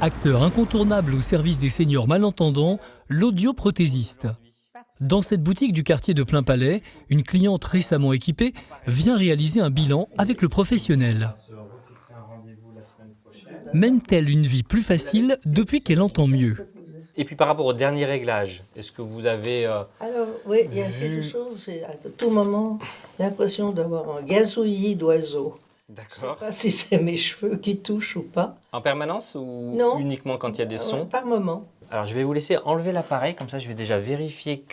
Acteur incontournable au service des seniors malentendants, l'audioprothésiste. Dans cette boutique du quartier de Plainpalais, une cliente récemment équipée vient réaliser un bilan avec le professionnel. Mène-t-elle une vie plus facile depuis qu'elle entend mieux? Et puis par rapport au dernier réglage, est-ce que vous avez Alors oui, il y a quelque chose, j'ai à tout moment l'impression d'avoir un gazouillis d'oiseaux. Je ne sais D'accord. pas si c'est mes cheveux qui touchent ou pas. En permanence ou Non. uniquement quand il y a des sons? Par moment. Alors je vais vous laisser enlever l'appareil, comme ça je vais déjà vérifier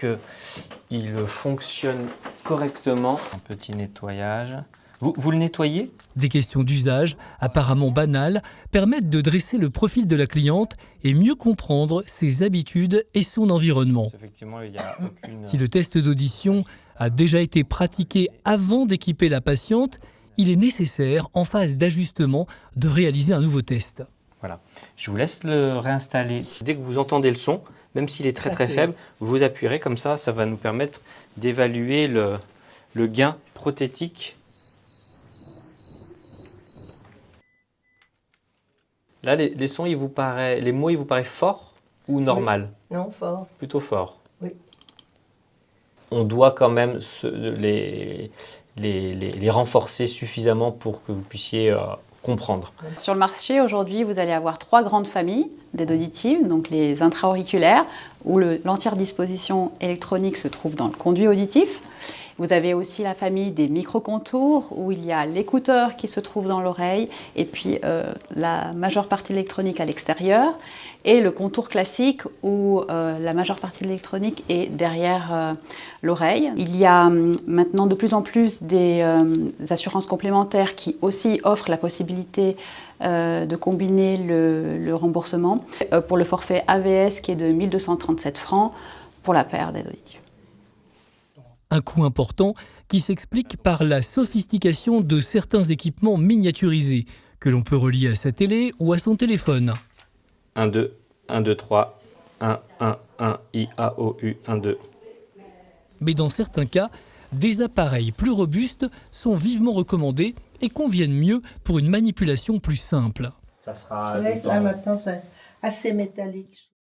qu'il fonctionne correctement. Un petit nettoyage. Vous le nettoyez? Des questions d'usage, apparemment banales, permettent de dresser le profil de la cliente et mieux comprendre ses habitudes et son environnement. Effectivement, il n'y a aucune... Si le test d'audition a déjà été pratiqué avant d'équiper la patiente, il est nécessaire, en phase d'ajustement, de réaliser un nouveau test. Voilà. Je vous laisse le réinstaller. Dès que vous entendez le son, même s'il est très très faible, vous appuierez comme ça va nous permettre d'évaluer le gain prothétique. Là, les sons, les mots, ils vous paraissent forts ou normal? Oui. Non, fort. Plutôt fort. Oui. On doit quand même les renforcer suffisamment pour que vous puissiez comprendre. Sur le marché, aujourd'hui, vous allez avoir 3 grandes familles d'aides auditives, donc les intra-auriculaires, où l'entière disposition électronique se trouve dans le conduit auditif. Vous avez aussi la famille des micro-contours, où il y a l'écouteur qui se trouve dans l'oreille, et puis la majeure partie de l'électronique à l'extérieur, et le contour classique, où la majeure partie de l'électronique est derrière l'oreille. Il y a maintenant de plus en plus des assurances complémentaires qui aussi offrent la possibilité de combiner le remboursement pour le forfait AVS qui est de 1 237 francs pour la paire d'aides auditives. Un coût important qui s'explique par la sophistication de certains équipements miniaturisés que l'on peut relier à sa télé ou à son téléphone. 1, 2, 1, 2, 3, 1, 1, 1, I, A, O, U, 1, 2. Mais dans certains cas, des appareils plus robustes sont vivement recommandés et conviennent mieux pour une manipulation plus simple. Ça sera Là maintenant, c'est assez métallique.